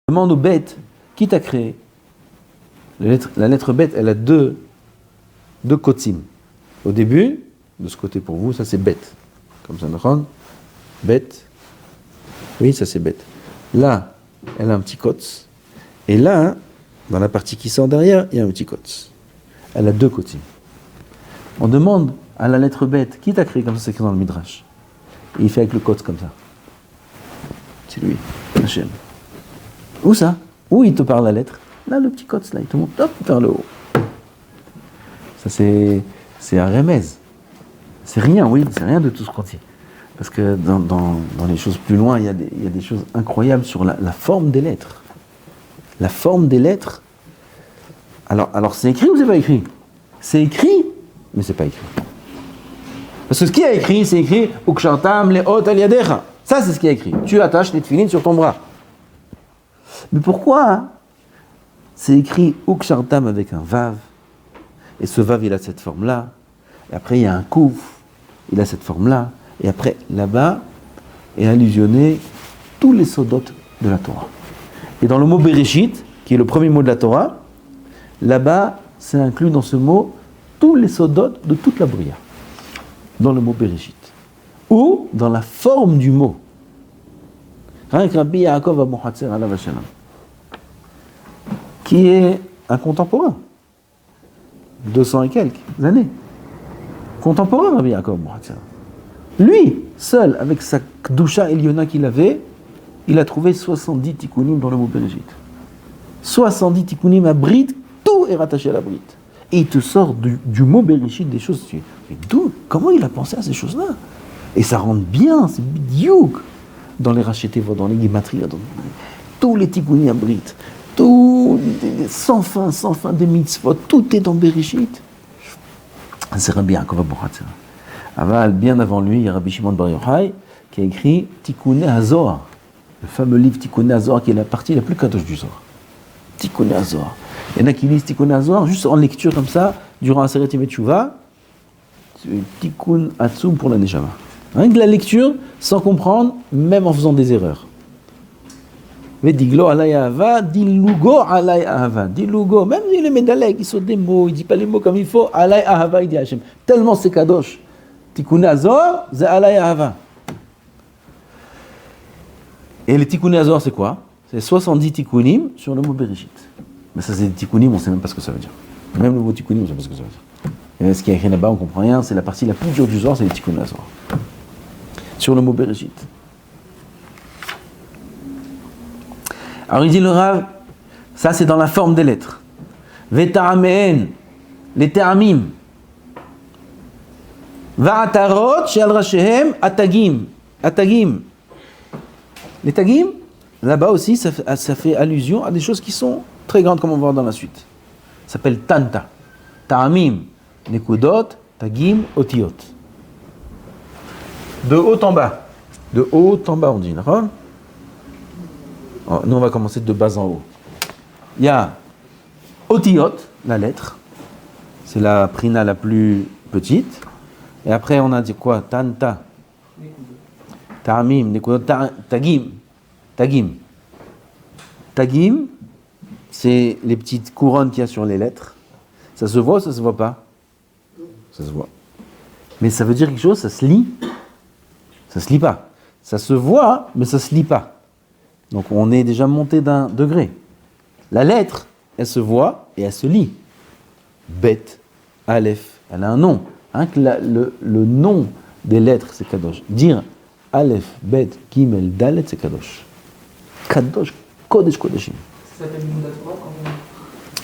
Demande au bête, qui t'a créé? La lettre bête, elle a deux kotsim. Au début, de ce côté pour vous, ça c'est bête. Comme ça, bête. Oui, ça c'est bête. Là, elle a un petit kotz. Et là, dans la partie qui sort derrière, il y a un petit kotz. Elle a deux kotsim. On demande à la lettre bête, qui t'a créé? Comme ça, c'est écrit dans le Midrash. Et il fait avec le kotz comme ça. C'est lui, Hachem. Où ça? Où il te parle la lettre? Là, le petit kotz, là, il te monte, hop, vers le haut. Ça, c'est un remez. C'est rien, oui, c'est rien de tout ce qu'on dit. Parce que dans les choses plus loin, il y a des choses incroyables sur la forme des lettres. La forme des lettres. Alors c'est écrit ou c'est pas écrit? C'est écrit, mais c'est pas écrit. Parce que ce qui est écrit, c'est écrit « Ukshartam le'ot al yadecha ». Ça, c'est ce qui est écrit. Tu attaches les tefilines sur ton bras. Mais pourquoi c'est écrit « Ukshartam » avec un vav? Et ce vav, il a cette forme-là. Et après, il y a un kouf, il a cette forme-là. Et après, là-bas, est allusionné tous les sodot de la Torah. Et dans le mot Bereshit, qui est le premier mot de la Torah, là-bas, c'est inclus dans ce mot tous les sodot de toute la Bria. Dans le mot Bereshit. Ou dans la forme du mot. Rabbi Yaakov Abu Hatzer alav hashalom, qui est un contemporain. 200 et quelques années. Contemporain, Rabbi Yaakov Abu Hatzer. Lui, seul, avec sa Kdusha Eliona qu'il avait, il a trouvé 70 tikkunim dans le mot Bereshit. 70 tikkunim à Brit, tout est rattaché à la Brit. Et il te sort du mot Bereshit des choses. Mais d'où? Comment il a pensé à ces choses-là? Et ça rentre bien, c'est bidiouk. Dans les rachetés, dans les guimatries, tous les tikkunim à Brit, tout, sans fin des mitzvot, tout est dans Bereshit. C'est Rabbi Yaakov Abu Hatzer. Aval, bien avant lui, il y a Rabbi Shimon Bar Yochai qui a écrit Tikkuné HaZohar, le fameux livre Tikkuné HaZohar qui est la partie la plus kadosh du Zohar. Tikkuné HaZohar. Il y en a qui lisent Tikkuné HaZohar juste en lecture comme ça, durant un Aseret Yemei Teshuvah, Tikkun Atzum pour la Neshama. Rien que la lecture, sans comprendre, même en faisant des erreurs. Vediglo alay ahava, dilugo alay ahava. Dilugo, même les médalèques, ils sont des mots, il ne dit pas les mots comme il faut, alay ahava, il dit Hachem. Tellement c'est kadosh. Tikkuné HaZohar, c'est alay ahava. Et les Tikkuné HaZohar, c'est quoi? C'est 70 tikkunim sur le mot Bereshit. Mais ça, c'est des tikkunim, on ne sait même pas ce que ça veut dire. Même le mot tikkunim, on ne sait pas ce que ça veut dire. Et ce qui est écrit là-bas, on ne comprend rien, c'est la partie la plus dure du Zohar, c'est les Tikkuné HaZohar. Sur le mot Bereshit. Alors il dit le Rav, ça c'est dans la forme des lettres. Veta'ameen, les te'amim. Va'atarot she'al rashehem atagim. Atagim. Les tagim, là-bas aussi, ça fait allusion à des choses qui sont très grandes, comme on va voir dans la suite. Ça s'appelle tanta. Ta'amim, nekudot, tagim, otiot. De haut en bas. De haut en bas, on dit, d'accord? Nous, on va commencer de bas en haut. Il y a otiot, la lettre. C'est la prina la plus petite. Et après, on a dit quoi? Tanta. Ta'amim, nekudot, tagim. Tagim. Tagim, c'est les petites couronnes qu'il y a sur les lettres. Ça se voit ou ça se voit pas? Ça se voit. Mais ça veut dire quelque chose, ça se lit. Ça se lit pas. Ça se voit, mais ça se lit pas. Donc on est déjà monté d'un degré. La lettre, elle se voit et elle se lit. Bet, Aleph, elle a un nom. Hein, que le nom des lettres, c'est Kadosh. Dire Aleph, Bet, Gimel, Dalet, c'est Kadosh. Kadosh, Kodesh, Kodeshim. Ça s'appelle Limud Torah quand même.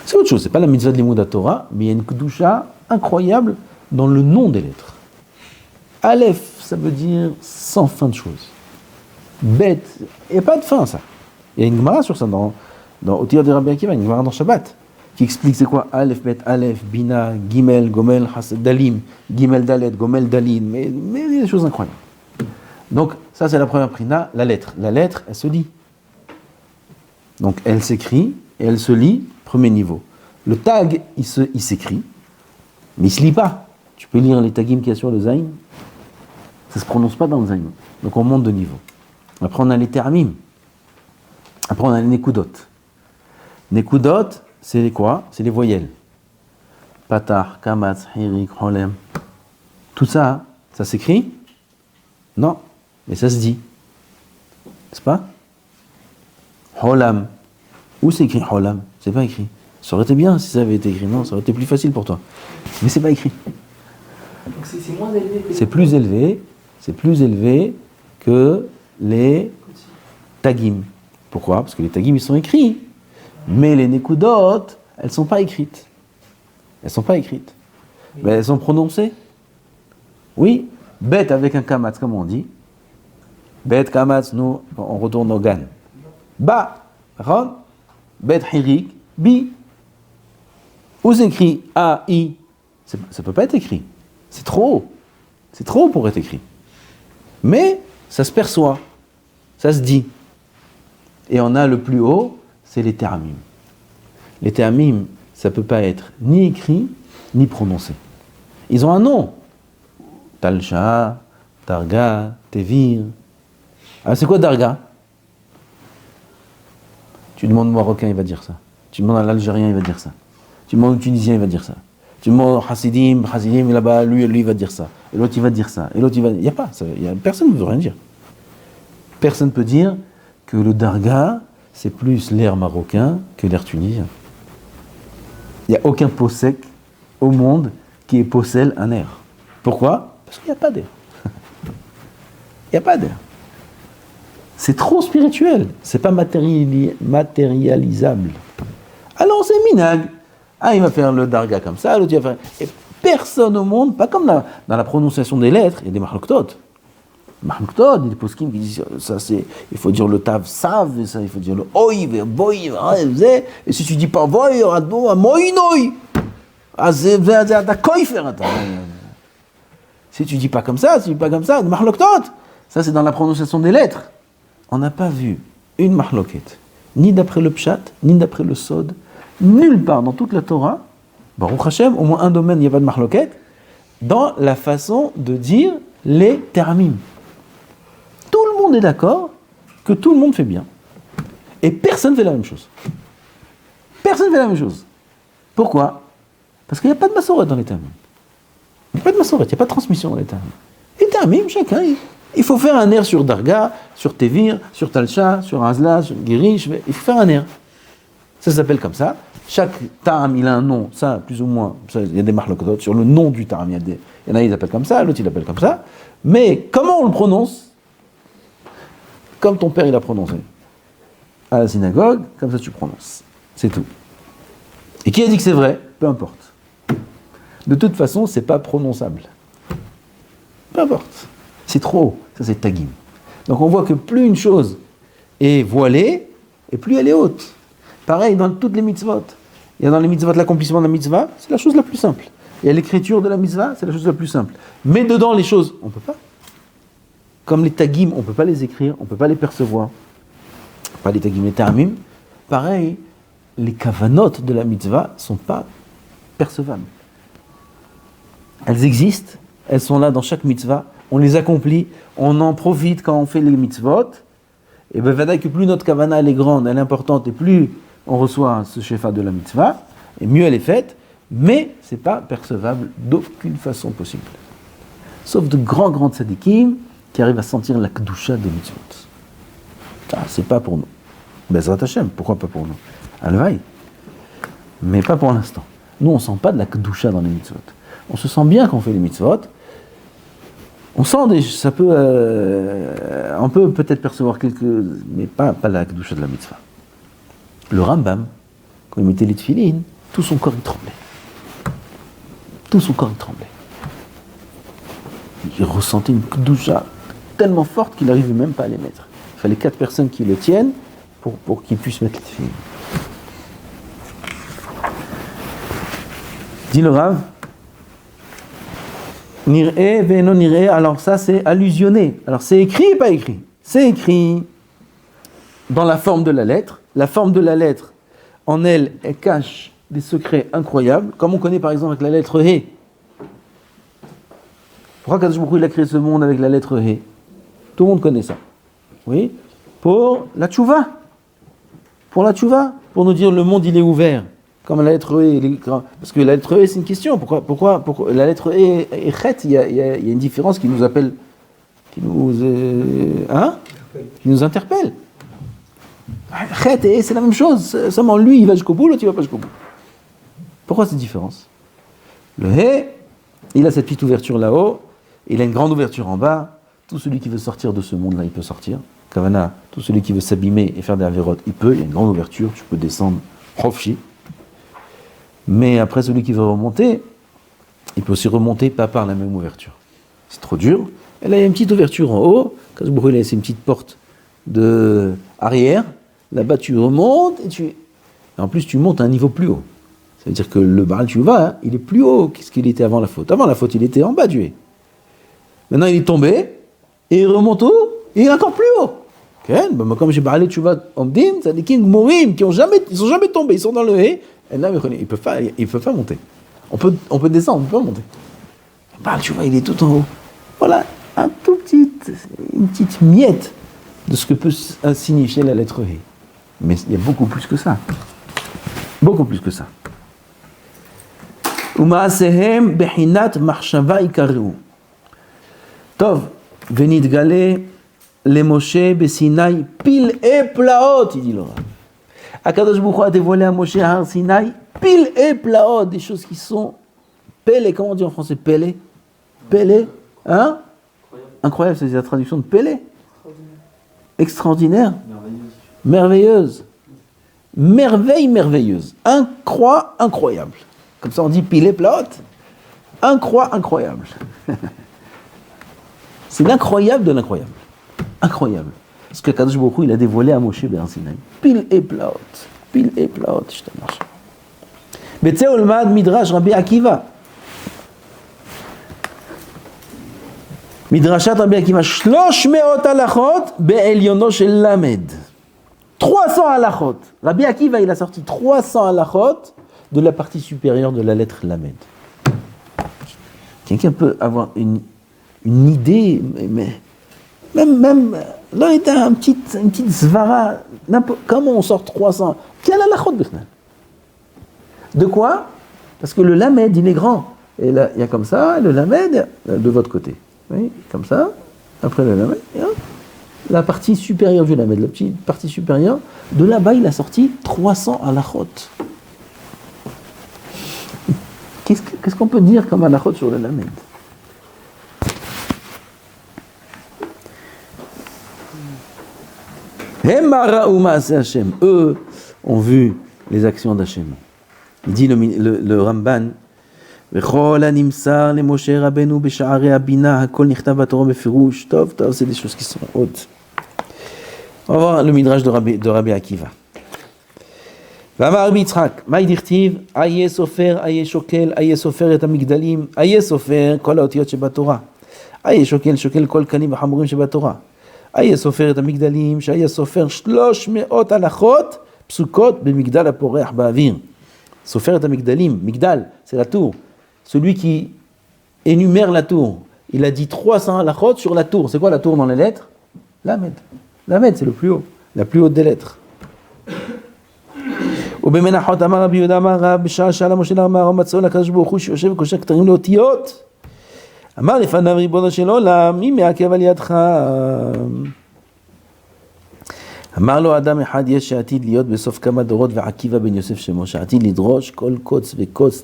C'est autre chose, c'est pas la mitzvah de Limud Torah, mais il y a une Kedusha incroyable dans le nom des lettres. Aleph, ça veut dire sans fin de choses. Bet, il n'y a pas de fin, ça. Il y a une Gemara sur ça dans Otir de Rabbi Akiva, une Gemara dans Shabbat, qui explique c'est quoi Aleph, Bet, Aleph, Bina, Gimel, Gomel, Hased, Dalim, Gimel, Dalet, Gomel, Dalin, mais il y a des choses incroyables. Donc, ça c'est la première prina, la lettre. La lettre, elle se lit. Donc, elle s'écrit et elle se lit, premier niveau. Le tag, il s'écrit, mais il ne se lit pas. Tu peux lire les tagim qu'il y a sur le zayn, ça ne se prononce pas dans le zayn. Donc, on monte de niveau. Après, on a les te'amim. Après, on a les nekudot. Nekudot, c'est les quoi? C'est les voyelles. Patar, kamatz, hirik, holem. Tout ça, ça s'écrit? Non, mais ça se dit. N'est-ce pas? Holam. Où c'est écrit holam? C'est pas écrit. Ça aurait été bien si ça avait été écrit. Non, ça aurait été plus facile pour toi. Mais c'est pas écrit. Donc c'est moins élevé que C'est plus élevé que les tagim. Pourquoi? Parce que les tagim, ils sont écrits. Mais les nekudot, elles sont pas écrites. Elles sont pas écrites. Mais elles sont prononcées. Oui, bet avec un kamatz, comme on dit. Bet kamatz, nous, on retourne au gan. Ba, ron, bet hirik, bi. Où c'est écrit A, I? Ça peut pas être écrit. C'est trop haut. C'est trop haut pour être écrit. Mais ça se perçoit. Ça se dit. Et on a le plus haut, c'est les termim. Les termim, ça peut pas être ni écrit, ni prononcé. Ils ont un nom. Talcha, Darga, Tevir. Ah, c'est quoi Darga? Tu demandes au Marocain, il va dire ça. Tu demandes à l'Algérien, il va dire ça. Tu demandes au Tunisien, il va dire ça. Tu demandes au Hasidim, là-bas, lui, il va dire ça. Et l'autre, il va dire ça. Et l'autre, il va... Il n'y a pas. Personne ne veut rien dire. Personne ne peut dire que le Darga, c'est plus l'air marocain que l'air tunisien. Il n'y a aucun pot sec au monde qui possède un air. Pourquoi? Parce qu'il n'y a pas d'air. Il n'y a pas d'air. C'est trop spirituel. C'est pas matérialisable. Alors c'est minag. Ah, il va faire le darga comme ça, l'autre il va faire... Et personne au monde, pas comme dans la prononciation des lettres, il y a des mahloktot. Mahloktot, il y a des poskim qui disent, ça c'est, il faut dire le tav sav, et ça, il faut dire le oi, boy, et si tu dis pas boy, il y aura de bon, moïnoï. Si tu dis pas comme ça, mahloktot, ça c'est dans la prononciation des lettres. On n'a pas vu une mahloket, ni d'après le pshat, ni d'après le sod, nulle part dans toute la Torah, Baruch Hashem, au moins un domaine, il n'y a pas de mahloket, dans la façon de dire les termim. Tout le monde est d'accord que tout le monde fait bien. Et personne ne fait la même chose. Personne ne fait la même chose. Pourquoi? Parce qu'il n'y a pas de massoret dans les termim. Il n'y a pas de massoret, il n'y a pas de transmission dans les termim. Les termim, chacun, il faut faire un air sur Darga, sur Tevir, sur Talcha, sur Azla, sur Girish, il faut faire un air. Ça s'appelle comme ça. Chaque ta'am, il a un nom, ça, plus ou moins, ça, il y a des marlokotot sur le nom du ta'am. Il y en a, ils l'appellent comme ça, l'autre, il l'appelle comme ça. Mais comment on le prononce? Comme ton père, il a prononcé. À la synagogue, comme ça tu prononces. C'est tout. Et qui a dit que c'est vrai? Peu importe. De toute façon, c'est pas prononçable. Peu importe. C'est trop haut. Ça, c'est tagim. Donc on voit que plus une chose est voilée, et plus elle est haute. Pareil dans toutes les mitzvot. Il y a dans les mitzvot l'accomplissement de la mitzvah, c'est la chose la plus simple. Il y a l'écriture de la mitzvah, c'est la chose la plus simple. Mais dedans, les choses, on ne peut pas. Comme les tagim, on ne peut pas les écrire, on ne peut pas les percevoir. Pas les tagim, les termim. Pareil, les kavanot de la mitzvah ne sont pas percevables. Elles existent, elles sont là dans chaque mitzvah, on les accomplit, on en profite quand on fait les mitzvot. Et bien, voilà que plus notre kavana elle est grande, elle est importante, et plus on reçoit ce shefa de la mitzvah, et mieux elle est faite, mais ce n'est pas percevable d'aucune façon possible. Sauf de grands tzadikim qui arrivent à sentir la kedusha des mitzvot. Ça, c'est pas pour nous. Bezrat Hashem, pourquoi pas pour nous? Alvaï. Mais pas pour l'instant. Nous, on ne sent pas de la kedusha dans les mitzvot. On se sent bien quand on fait les mitzvot. On sent ça peut, on peut peut-être percevoir quelques, mais pas la kedusha de la mitzvah. Le Rambam, quand il mettait les tefilines, tout son corps il tremblait. Tout son corps il tremblait. Il ressentait une kedusha tellement forte qu'il n'arrivait même pas à les mettre. Il fallait 4 personnes qui le tiennent pour qu'il puisse mettre les tefilines. Dit le Rav, Nir'e ve'eno nir'e, alors ça c'est allusionné. Alors c'est écrit et pas écrit. C'est écrit dans la forme de la lettre. La forme de la lettre, en elle, elle cache des secrets incroyables, comme on connaît par exemple avec la lettre He. Pourquoi Kadosh Baruch Hu, il a créé ce monde avec la lettre He? Tout le monde connaît ça. Oui? Pour la tchouva. pour la tchouva, pour nous dire le monde il est ouvert, comme la lettre E. Parce que la lettre E c'est une question. Pourquoi la lettre E et Chet, il y a une différence qui nous appelle, qui nous interpelle. Chet et E c'est la même chose. Seulement lui il va jusqu'au bout, l'autre il va pas jusqu'au bout. Pourquoi cette différence? Le He, il a cette petite ouverture là-haut, il a une grande ouverture en bas. Tout celui qui veut sortir de ce monde-là, il peut sortir. Kavana, tout celui qui veut s'abîmer et faire des avérotes, il peut. Il y a une grande ouverture, tu peux descendre, profchi. Mais après, celui qui veut remonter, il peut aussi remonter pas par la même ouverture. C'est trop dur. Et là, il y a une petite ouverture en haut. Quand il a laissé une petite porte de arrière. Là-bas, tu remontes et en plus, tu montes à un niveau plus haut. Ça veut dire que le Baal Tshuva, il est plus haut que ce qu'il était avant la faute. Avant la faute, il était en bas du He. Maintenant, il est tombé et il remonte haut et il est encore plus haut. Okay? Comme j'ai parlé de Tshuva Omdim, c'est des kings Morim qui ils sont jamais tombés, ils sont dans le He. Et là, ils ne peuvent pas monter. On peut descendre, on peut pas monter. Le Baal Tshuva, il est tout en haut. Voilà, une petite miette de ce que peut signifier la lettre He. Mais il y a beaucoup plus que ça. Beaucoup plus que ça. Umaasehem bechinat machshava ikaru. Tov, venitgale le Moshe besinaï pile et plaot, il dit le Rav. Akadosh Baruch Hu a dévoilé à Moshe à Har Sinaï pile et plaot, des choses qui sont pélé. Comment on dit en français pélé? Pélé, hein? Incroyable, c'est la traduction de pélé. Extraordinaire. Merveilleuse. Merveille merveilleuse. Incroyable. Comme ça on dit pile et plaot. Incroyable. C'est l'incroyable de l'incroyable. Incroyable. Parce que Kadosh Baruch Hu, il a dévoilé à Moshe ben Sinaï. Pile et plaot, je te marche. Betse Olmad Midrash Rabbi Akiva. Midrashat Rabbi Akiva. 300 halachot be'elyono shel lamed. 300 halachot. Rabbi Akiva, il a sorti 300 halachot de la partie supérieure de la lettre lamed. Quelqu'un peut avoir une idée, mais même là, il y a une petite svara. Comment on sort 300? Quel halachot bichnal? De quoi? Parce que le lamed, il est grand. Et là, il y a comme ça, le lamed de votre côté. Oui, comme ça. Après le lamed, la partie supérieure du lamed, la petite partie supérieure. De là-bas, il a sorti 300 halachot. Qu'est-ce qu'on peut dire comme halachot sur le lamed? Eux ont vu les actions d'Hachem. Il dit le Ramban, c'est des choses qui sont hautes. On va voir le midrash de Rabbi Akiva. ואמר רבי יצחק, מהי דכתיב? איה סופר, איה שוקל, איה סופר את המגדלים, איה סופר כל האותיות שבתורה. איה שוקל כל קנים וחמורים שבתורה. איה סופר את המגדלים, שאיה סופר 300 הלכות פסוקות במגדל הפורח באוויר. סופר את המגדלים, מגדל, c'est la tour. Celui qui énumère la tour, il a dit 300 halachot sur la tour. C'est quoi la tour dans les lettres? Lamed. Lamed, c'est le plus haut, la plus haute des lettres. ובמנחות אמר רבי יהודה אמר רב בשעה שאלה משה לאמר מצאו לקדוש ברוך הוא שיושב וקושר כתרים לאותיות אמר לפניו ריבונו של עולם מי מעכב על ידך אמר לו אדם אחד יש שעתיד להיות בסוף כמה דורות ועקיבא בן יוסף שמו שעתיד לדרוש כל קוץ וקוץ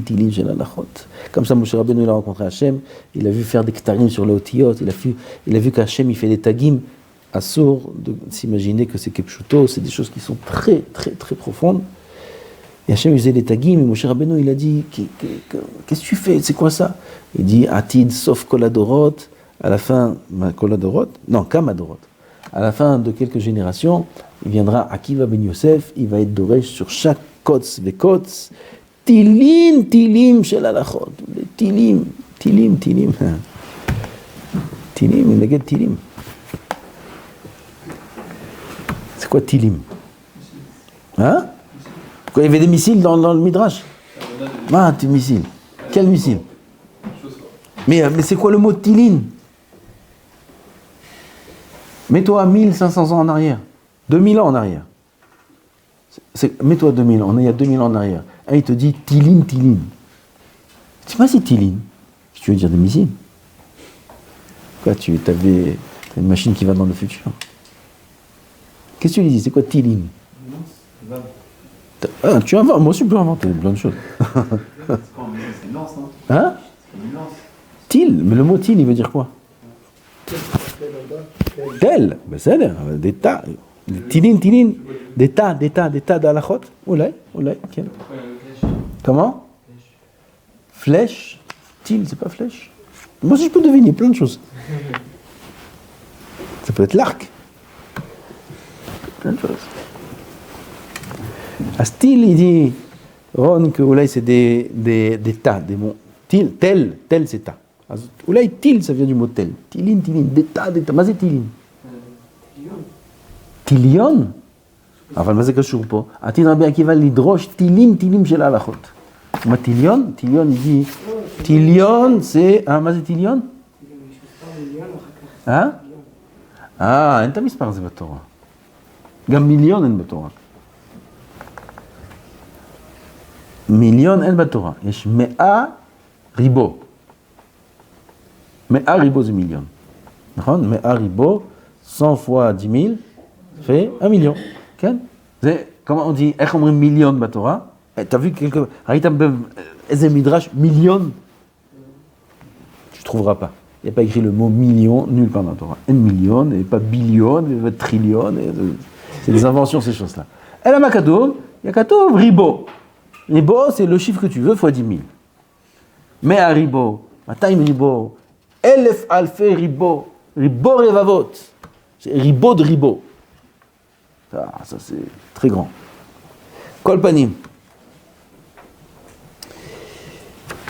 תילים של הלכות. Comme ça Moshe Rabbeinu il a rencontré Hachem, il a vu faire des ktarim sur les otiyot, il a vu qu'Hachem il fait des tagim. Assour de s'imaginer que c'est Kepchuto, c'est des choses qui sont très très très profondes. Et Hachem faisait les tagim, et Moshe Rabbeinu il a dit qu'est-ce que tu fais, c'est quoi ça? Il dit Atid sauf Koladorot, à la fin, Koladorot, non, Kamadorot, à la fin de quelques générations, il viendra Akiva ben Yosef, il va être Doresh sur chaque Kotz Vekotz, Tilim shel halachot, Tilim, il naged Tilim. C'est quoi Tilim? Hein? Quand il y avait des missiles dans le Midrash? Ah, des missiles. Quel missile? Mais c'est quoi le mot Tilim? Mets-toi à 1500 ans en arrière. 2000 ans en arrière. Mets-toi 2000 ans, on est il y a 2000 ans en arrière. Un, il te dit Tilin, Tilin. Tu sais pas si Tilin. Tu veux dire des missiles? Quoi, tu avais une machine qui va dans le futur. Qu'est-ce que tu lui dis? C'est quoi Tilin? Ah, tu inventes. Moi aussi, je peux inventer plein de choses. C'est quoi c'est une lance, non? Hein? C'est une lance. Til, mais le mot til, il veut dire quoi? Tel, ben c'est des tas. Tilin, tilin, des tas d'alachot. Oulay, ok. Comment? Flèche. Til, c'est pas flèche. Moi aussi, je peux deviner plein de choses. Ça peut être l'arc. Plein de choses. À style, il dit, Ron, que Oulay, c'est des tas, des mots. Til, tel, c'est tas. Oulay, til, ça vient du mot tel. Tilin, des tas. Mais c'est tilin. Tilion? אבל מה זה קשור פה? עתיד רבי עקיבא לדרוש טילים של ההלכות. מה טיליון? טיליון יגיד, טיליון זה, מה זה טיליון? אין את המספר הזה בתורה. גם מיליון אין בתורה. מיליון אין בתורה. יש 100 ריבו. 100 ריבו זה מיליון. נכון? 100 ריבו, 100 fois 10 000, fait 1 million. כן? זה, comment on dit, איך אומרים מיליון בתורה? t'as vu quelque... ראית איזה מדרש מיליון? Tu ne trouveras pas. Il n'y a pas écrit le mot million nulle part dans la Torah. 1 million, et pas billion, et pas trillion. C'est des inventions, ces choses-là. Et la Makadou, il y a Katov, ribo. Ribo, c'est le chiffre que tu veux, fois 10 000. Mais à ribo, Mataim ribo, Elef alfe ribo, ribo revavot. C'est ribo de ribo. Ça c'est très grand. Kolpanim.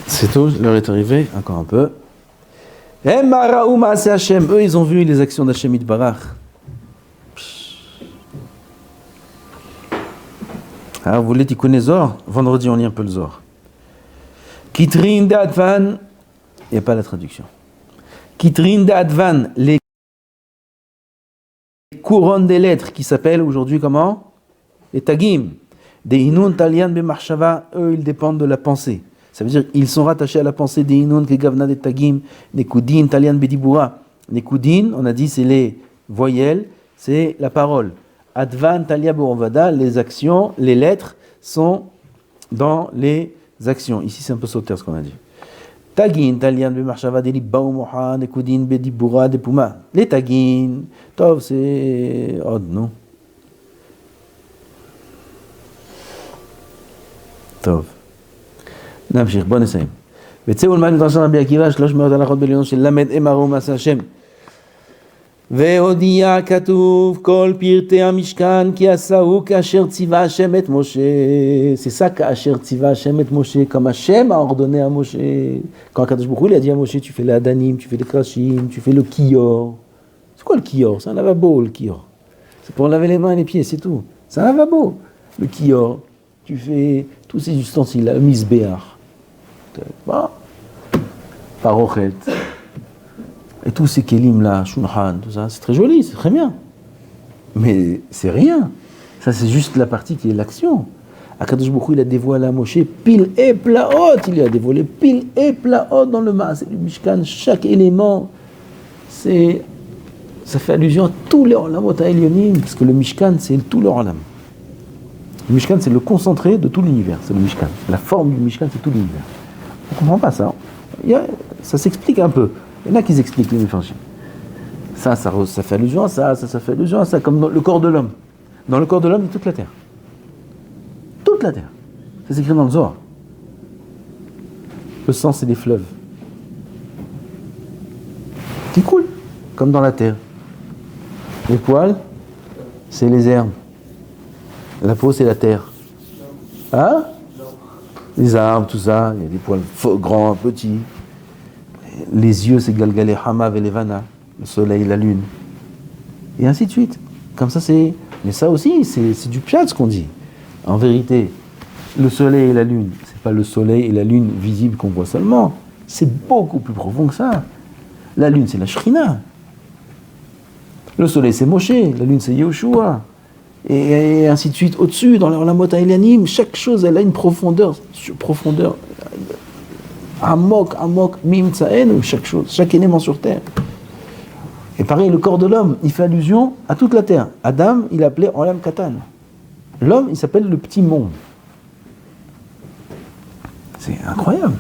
C'est tout, l'heure est arrivée, encore un peu. Eux, ils ont vu les actions d'Hachem Yitbarach. Alors, vous voulez Tikkun Zor? Vendredi, on lit un peu le Zor. Kitrin d'Advan, il n'y a pas la traduction. Kitrin d'Advan, les couronnes des lettres qui s'appellent aujourd'hui comment? Les Tagim. Des Inun Talian Bemarshava, eux, ils dépendent de la pensée. Ça veut dire qu'ils sont rattachés à la pensée des Inun, que Gavna des Tagim, Nekudin, Talian Bedibura. Nekudin, on a dit, c'est les voyelles, c'est la parole. Advan, Talia, Borovada, les actions, les lettres sont dans les actions. Ici, c'est un peu sauter ce qu'on a dit. Tagin, Talian, Bemarshava, Deli, Baoumoha, Nekudin, Bedibura, Depuma. Les Tagin, Tov, c'est Od, non? Tov. נמשיך, בוא נסיים. וצאו ולמד מדרשת רבי עקיבא 300 הלכות בעליון של למד אמרו מעשה השם. והודיע כתוב כל פרטי המשכן כי עשהו כאשר ציווה השם את משה. C'est ça כאשר ציווה השם את משה, comme Hachem a ordonné à Moshe. Quand Akadosh Baruch Hu a dit à Moshe, tu fais les Adanim, tu fais les Krashim, tu fais le Kior. C'est quoi le Kior? C'est un lavabo le Kior. C'est pour laver les mains et les pieds, c'est tout. C'est un lavabo. Le Kior, tu fais tous ces ustensiles, la misbéar. Bah, Parochet, et tous ces kelim là, Shulchan, tout ça, c'est très joli, c'est très bien. Mais c'est rien. Ça, c'est juste la partie qui est l'action. Akadosh Baruch Hu, il a dévoilé à Moshe pile et plaot, il a dévoilé pile et plaot dans le Maaseh du Mishkan, chaque élément, ça fait allusion à tous les olamot ha'elyonim, parce que le Mishkan, c'est tout le olam. Le Mishkan, c'est le concentré de tout l'univers, c'est le Mishkan. La forme du Mishkan, c'est tout l'univers. On ne comprend pas ça. Ça s'explique un peu. Il y en a qui expliquent les méfanchim. Ça fait allusion à ça, ça fait allusion à ça, comme dans le corps de l'homme. Dans le corps de l'homme, il y a toute la terre. Toute la terre. Ça s'écrit dans le Zohar. Le sang, c'est des fleuves. Qui coulent, comme dans la terre. Les poils, c'est les herbes. La peau, c'est la terre. Hein? Les arbres, tout ça, il y a des poils grands, petits. Les yeux, c'est Galgalé, Hamav et Levana, le soleil, la lune. Et ainsi de suite. Comme ça, c'est... Mais ça aussi, c'est du pshat, ce qu'on dit. En vérité, le soleil et la lune, c'est pas le soleil et la lune visibles qu'on voit seulement. C'est beaucoup plus profond que ça. La lune, c'est la Shrina. Le soleil, c'est Moshe. La lune, c'est Yehoshua. et ainsi de suite. Au-dessus, dans la mot Elianim, chaque chose, elle a une profondeur, amok, mimtsaen, chaque chose, chaque élément sur terre. Et pareil, le corps de l'homme, il fait allusion à toute la terre. Adam, il appelait Olam Katan. L'homme, il s'appelle le petit monde. C'est incroyable.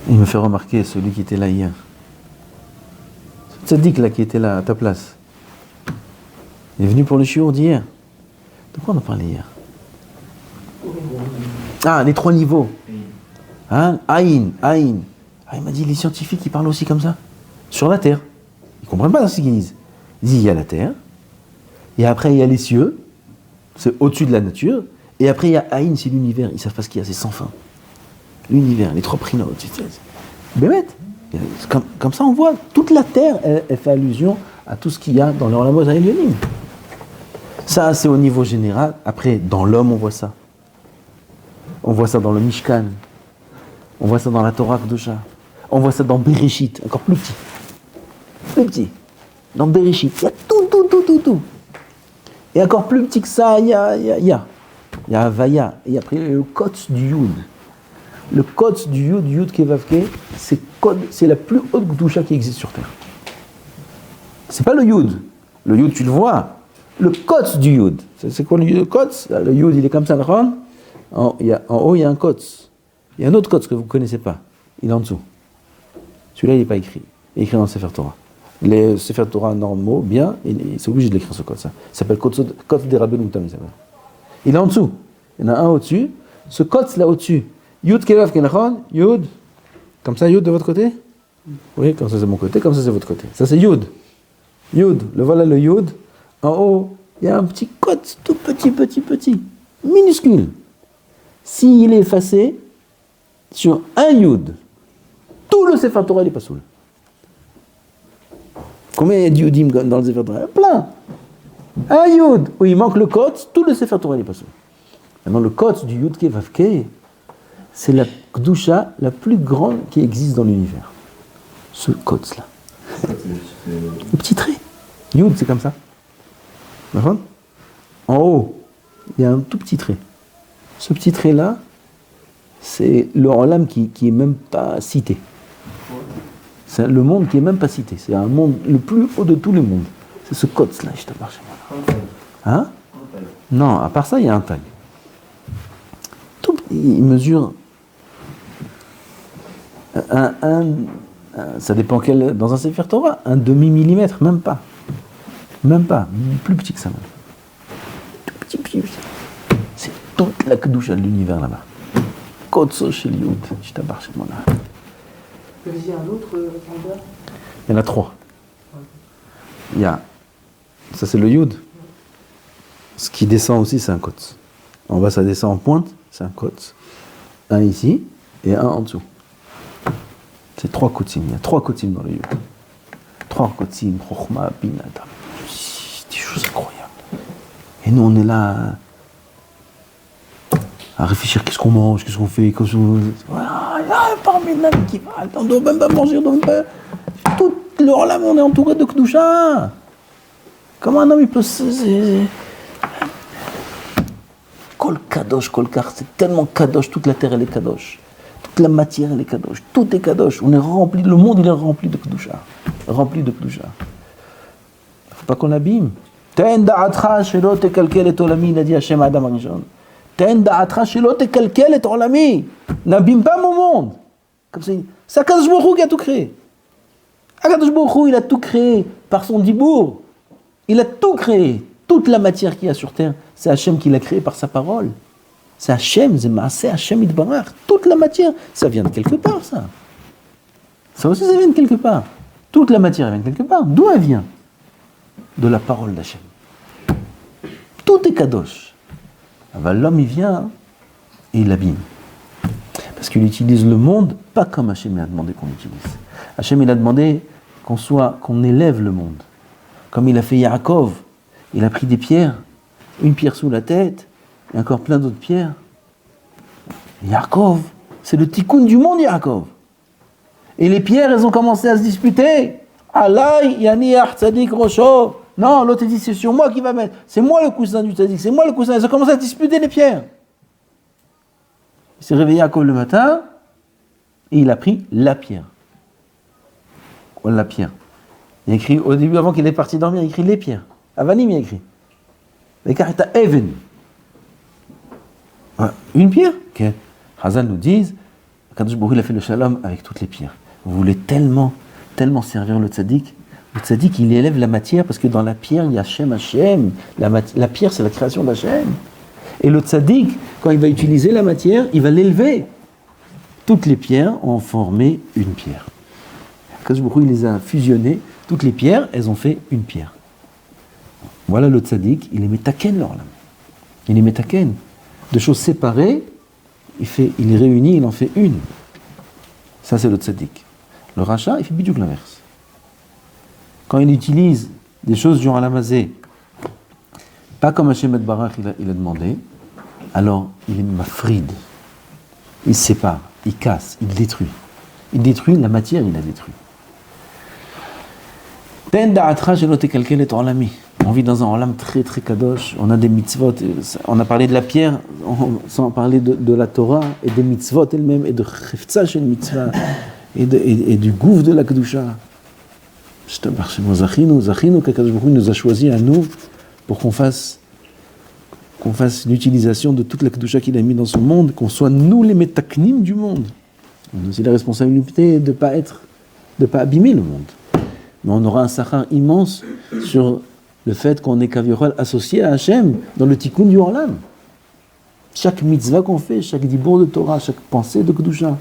Il me fait remarquer celui qui était là hier. Ce tzaddik là qui était là à ta place. Il est venu pour le shiur d'hier. De quoi on a parlé hier? Ah, les 3 niveaux. Hein? Aïn. Ah, il m'a dit, les scientifiques, ils parlent aussi comme ça. Sur la terre. Ils ne comprennent pas ce qu'ils disent. Ils disent, il y a la terre. Et après, il y a les cieux. C'est au-dessus de la nature. Et après, il y a Aïn, c'est l'univers. Ils ne savent pas ce qu'il y a, c'est sans fin. L'univers, les 3 prinotes. Bémet. Comme ça, on voit, toute la terre, elle fait allusion à tout ce qu'il y a dans l'Olamot Elionim. Ça, c'est au niveau général. Après, dans l'homme, on voit ça. On voit ça dans le Mishkan. On voit ça dans la Torah Kedosha. On voit ça dans Bereshit, encore plus petit. Plus petit. Dans Bereshit, il y a tout. Et encore plus petit que ça, il y a Havaya. Et après, le Kotz du Yud. Le Kotz du Yud Kevavke, c'est la plus haute Kedosha qui existe sur Terre. C'est pas le Yud. Le Yud, tu le vois. Le Kotz du Yud. C'est quoi le Kotz? Le Yud, il est comme ça, en haut, il y a un Kotz. Il y a un autre Kotz que vous ne connaissez pas. Il est en dessous. Celui-là, il n'est pas écrit. Il est écrit dans le Sefer Torah. Les Sefer Torah normaux, bien, c'est obligé de l'écrire ce Kotz. Il s'appelle Kotz des Rabbeinu Tam. Il est en dessous. Il y en a un au-dessus. Ce Kotz là au-dessus. Yud Kevav Kenachon. Yud. Comme ça, Yud de votre côté? Oui, comme ça c'est mon côté, comme ça c'est votre côté. Ça c'est Yud. Yud. Voilà le Yud. En haut, il y a un petit Kotz, tout petit. Minuscule. S'il est effacé sur un Yud, tout le Sefer Torah, il est pas soul. Combien il y a de Yudim dans le Sefer Torah? Plein. Un Yud, où il manque le Kotz, tout le Sefer Torah, il est pas soul. Maintenant, le Kotz du Yud Kevavke, c'est la Kedusha la plus grande qui existe dans l'univers. Ce Kotz là. Le petit trait. Yud, c'est comme ça. En haut, il y a un tout petit trait. Ce petit trait-là, c'est le Olam qui est même pas cité. C'est le monde qui est même pas cité. C'est un monde le plus haut de tous les mondes. C'est ce Kotz-là, je te parle chez moi. Hein? Non, à part ça, il y a un taille. Il mesure ça dépend quel, dans un Sefer Torah, un demi-millimètre, même pas. Plus petit que ça même. Tout petit. C'est toute la kedusha de l'univers là-bas. Kotso chez Yud, je t'abarre chez moi là. Vous avez un autre grandeur? Il y en a 3. Il y a, ça c'est le Yud. Ce qui descend aussi, c'est un Kotz. En bas, ça descend en pointe, c'est un Kotz. Un ici et un en dessous. C'est 3 Kotzim. Il y a 3 Kotzim dans le Yud. 3 Kotzim, Chochma, Bina, des choses incroyables. Et nous, on est là à réfléchir qu'est-ce qu'on mange, qu'est-ce qu'on fait, parmi les amis qui parlent, on ne doit même pas manger, on doit même pas. Tout le Olam, on est entouré de Kedusha. Comment un homme il peut Kol Kadosh, Kol Kar, c'est tellement Kadosh, toute la terre elle est Kadosh. Toute la matière elle est Kadosh, tout est Kadosh. On est rempli, le monde il est rempli de Kedusha. Rempli de Kedusha. Faut pas qu'on l'abîme. Ten da'atra shelo tekalkel et olami, il a dit Hashem Adam Arishon. Ten da'atra shelo tekalkel et olami. N'abîme pas mon monde. Comme ça, c'est Akadosh Baruch Hu qui a tout créé. Akadosh Baruch Hu, il a tout créé par son dibour. Il a tout créé. Toute la matière qu'il y a sur terre, c'est Hachem qui l'a créé par sa parole. C'est Hachem, c'est Hachem Yitbarach. Toute la matière, ça vient de quelque part, ça. Ça aussi, ça vient de quelque part. Toute la matière, elle vient de quelque part. D'où elle vient? De la parole d'Hachem. Tout est kadosh. Alors, l'homme, il vient et il l'abîme. Parce qu'il utilise le monde pas comme Hachem a demandé qu'on l'utilise. Hachem, il a demandé qu'on élève le monde. Comme il a fait Yaakov. Il a pris des pierres, une pierre sous la tête, et encore plein d'autres pierres. Yaakov, c'est le tikkun du monde, Yaakov. Et les pierres, elles ont commencé à se disputer. Alay yaniach tzadik rosho. Non, l'autre dit c'est sur moi qui va mettre. C'est moi le cousin du tzadik, c'est moi le cousin. Ils ont commencé à disputer les pierres. Il s'est réveillé Yaakov le matin et il a pris la pierre. La pierre. Il a écrit au début, avant qu'il est parti dormir, il a écrit les pierres. Avanim, il a écrit. Les carita even. Une pierre. Okay. Hazal nous disent, Kadosh Baruch Hu, il a fait le shalom avec toutes les pierres. Vous voulez tellement servir le tzaddik. Le tzaddik, il élève la matière parce que dans la pierre, il y a Hashem. La pierre, c'est la création d'Hashem. Et le tzaddik, quand il va utiliser la matière, il va l'élever. Toutes les pierres ont formé une pierre. Kadosh Baruch Hu, il les a fusionnées. Toutes les pierres, elles ont fait une pierre. Voilà le tzaddik, il est metaken l'orlam. Il est metaken. De choses séparées, il les réunit, il en fait une. Ça, c'est le tzaddik. Le rachat, il fait bidiouk l'inverse. Quand il utilise des choses du Alamazé, pas comme Hashem et Barach il a demandé, alors il est mafrid. Il sépare, il casse, il détruit. Il détruit la matière, il la détruit. On vit dans un olam très très kadosh, on a des mitzvot, on a parlé de la pierre, sans parler de la Torah, et des mitzvot elles-mêmes, et de chefza shel mitzvah, et du gouffre de la kedusha. Zachinu, qu'Akadosh Baruch Hu nous a choisi à nous, pour qu'on fasse l'utilisation de toute la kedusha qu'il a mis dans son monde, qu'on soit nous les metaknim du monde. On a aussi la responsabilité de ne pas abîmer le monde. Mais on aura un sachar immense sur le fait qu'on est kavirol associé à Hachem dans le tikkun du olam. Chaque mitzvah qu'on fait, chaque dibour de Torah, chaque pensée de kedusha,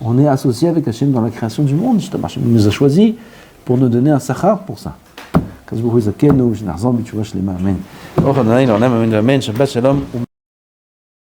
on est associé avec Hachem dans la création du monde. Hachem nous a choisi pour nous donner un sachar pour ça. Amen. Shabbat shalom.